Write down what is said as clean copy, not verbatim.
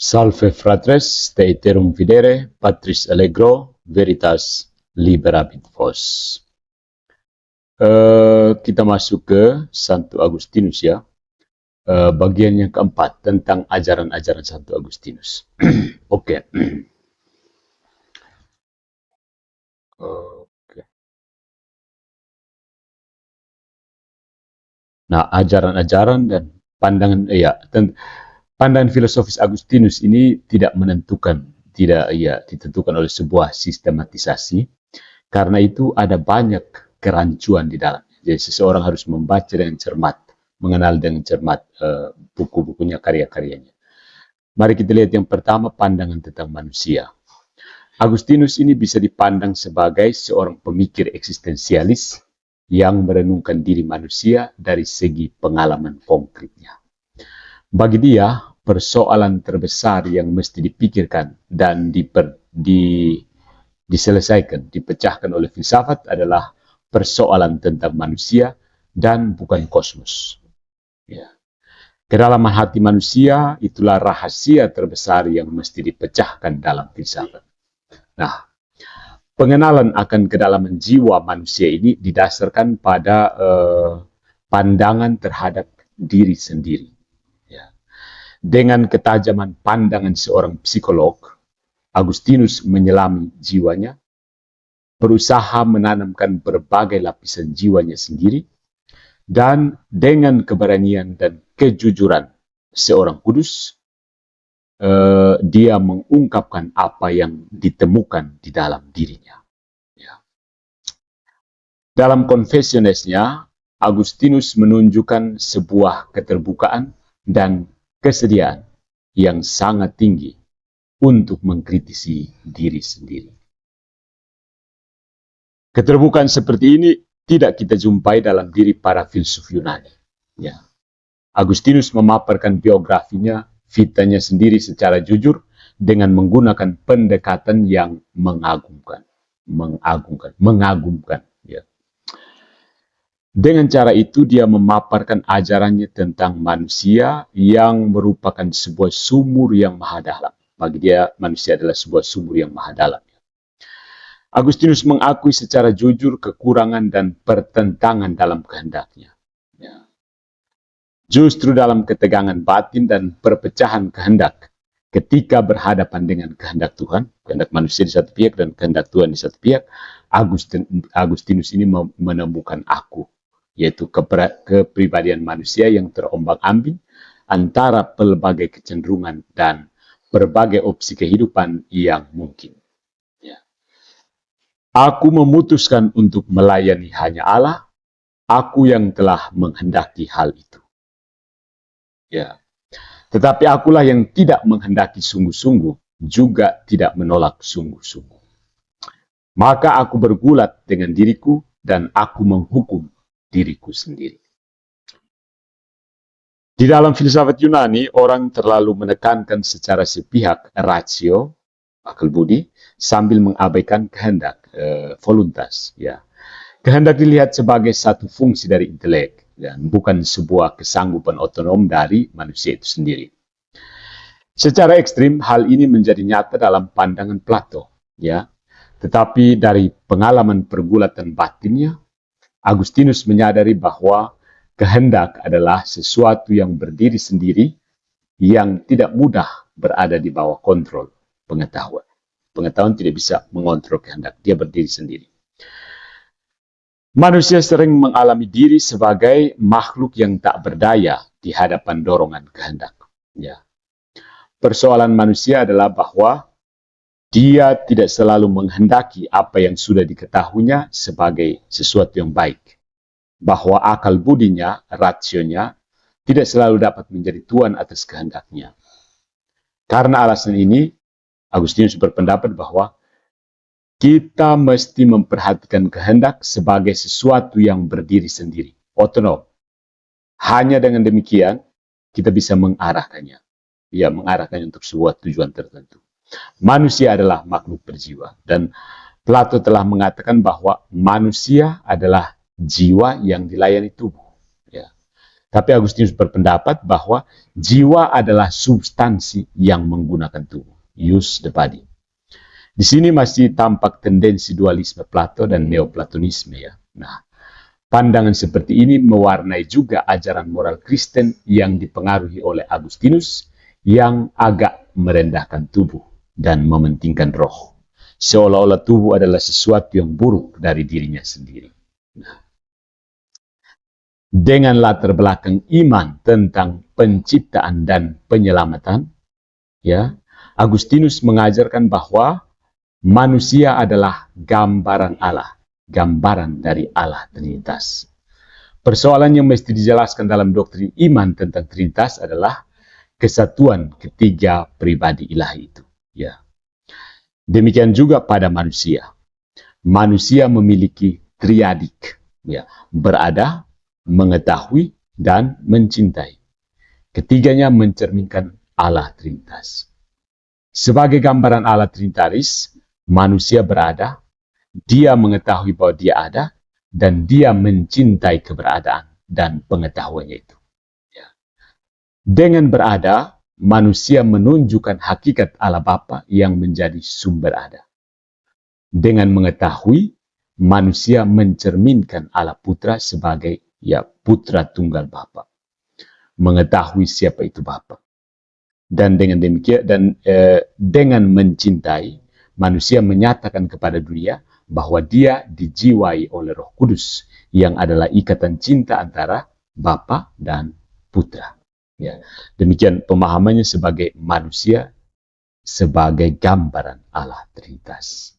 Salve fratres, te iterum videre, Patris allegro, veritas liberabit vos. Kita masuk ke Santo Agustinus ya. Bagian yang keempat tentang ajaran-ajaran Santo Agustinus. Oke. Nah, ajaran-ajaran dan pandangan pandangan filosofis Agustinus ini tidak ditentukan oleh sebuah sistematisasi. Karena itu ada banyak kerancuan di dalamnya. Jadi seseorang harus membaca dengan cermat, mengenal dengan cermat buku-bukunya, karya-karyanya. Mari kita lihat yang pertama, pandangan tentang manusia. Agustinus ini bisa dipandang sebagai seorang pemikir eksistensialis yang merenungkan diri manusia dari segi pengalaman konkretnya. Bagi dia, persoalan terbesar yang mesti dipikirkan dan diselesaikan, dipecahkan oleh filsafat adalah persoalan tentang manusia dan bukan kosmos. Ya. Kedalaman hati manusia itulah rahasia terbesar yang mesti dipecahkan dalam filsafat. Nah, pengenalan akan kedalaman jiwa manusia ini didasarkan pada pandangan terhadap diri sendiri. Ya. Dengan ketajaman pandangan seorang psikolog, Agustinus menyelami jiwanya, berusaha menanamkan berbagai lapisan jiwanya sendiri, dan dengan keberanian dan kejujuran seorang kudus, dia mengungkapkan apa yang ditemukan di dalam dirinya. Ya. Dalam Confessionesnya, Agustinus menunjukkan sebuah keterbukaan dan kesediaan yang sangat tinggi untuk mengkritisi diri sendiri. Keterbukaan seperti ini tidak kita jumpai dalam diri para filsuf Yunani. Ya. Agustinus memaparkan biografinya, fitanya sendiri secara jujur dengan menggunakan pendekatan yang mengagumkan. Ya. Dengan cara itu dia memaparkan ajarannya tentang manusia yang merupakan sebuah sumur yang maha dalam. Bagi dia, manusia adalah sebuah sumur yang maha dalam. Agustinus mengakui secara jujur kekurangan dan pertentangan dalam kehendaknya. Ya. Justru dalam ketegangan batin dan perpecahan kehendak, ketika berhadapan dengan kehendak Tuhan, kehendak manusia di satu pihak dan kehendak Tuhan di satu pihak, Agustinus ini menemukan aku, yaitu kepribadian manusia yang terombang-ambing antara pelbagai kecenderungan dan berbagai opsi kehidupan yang mungkin. Aku memutuskan untuk melayani hanya Allah, aku yang telah menghendaki hal itu. Ya. Tetapi akulah yang tidak menghendaki sungguh-sungguh, juga tidak menolak sungguh-sungguh. Maka aku bergulat dengan diriku dan aku menghukum diriku sendiri. Di dalam filsafat Yunani, orang terlalu menekankan secara sepihak rasio, akal budi, sambil mengabaikan kehendak, voluntas. Ya. Kehendak dilihat sebagai satu fungsi dari intelek dan bukan sebuah kesanggupan otonom dari manusia itu sendiri. Secara ekstrim, hal ini menjadi nyata dalam pandangan Plato. Ya. Tetapi dari pengalaman pergulatan batinnya, Agustinus menyadari bahwa kehendak adalah sesuatu yang berdiri sendiri, yang tidak mudah berada di bawah kontrol pengetahuan. Pengetahuan tidak bisa mengontrol kehendak, dia berdiri sendiri. Manusia sering mengalami diri sebagai makhluk yang tak berdaya di hadapan dorongan kehendak. Ya. Persoalan manusia adalah bahwa dia tidak selalu menghendaki apa yang sudah diketahuinya sebagai sesuatu yang baik. Bahwa akal budinya, rasionya, tidak selalu dapat menjadi tuan atas kehendaknya. Karena alasan ini, Agustinus berpendapat bahwa kita mesti memperhatikan kehendak sebagai sesuatu yang berdiri sendiri, otonom. Hanya dengan demikian, kita bisa mengarahkannya. Ya, mengarahkannya untuk sebuah tujuan tertentu. Manusia adalah makhluk berjiwa. Dan Plato telah mengatakan bahwa manusia adalah jiwa yang dilayani tubuh. Ya. Tapi Agustinus berpendapat bahwa jiwa adalah substansi yang menggunakan tubuh. Ius de body. Di sini masih tampak tendensi dualisme Plato dan neoplatonisme ya. Nah, pandangan seperti ini mewarnai juga ajaran moral Kristen yang dipengaruhi oleh Agustinus yang agak merendahkan tubuh dan mementingkan roh. Seolah-olah tubuh adalah sesuatu yang buruk dari dirinya sendiri. Nah, dengan latar belakang iman tentang penciptaan dan penyelamatan, ya, Agustinus mengajarkan bahwa manusia adalah gambaran Allah, gambaran dari Allah Trinitas. Persoalan yang mesti dijelaskan dalam doktrin iman tentang Trinitas adalah kesatuan ketiga pribadi ilahi itu. Ya. Demikian juga pada manusia. Manusia memiliki triadik, ya, berada, mengetahui, dan mencintai. Ketiganya mencerminkan Allah Trinitas. Sebagai gambaran Allah Trinitaris, manusia berada, dia mengetahui bahwa dia ada, dan dia mencintai keberadaan dan pengetahuannya itu. Ya. Dengan berada, manusia menunjukkan hakikat Allah Bapa yang menjadi sumber ada. Dengan mengetahui, manusia mencerminkan Allah Putra sebagai ya Putra Tunggal Bapa. Mengetahui siapa itu Bapa. Dan dengan demikian dengan mencintai, manusia menyatakan kepada dunia bahwa dia dijiwai oleh Roh Kudus yang adalah ikatan cinta antara Bapa dan Putra. Ya. Demikian pemahamannya sebagai manusia sebagai gambaran Allah Trinitas.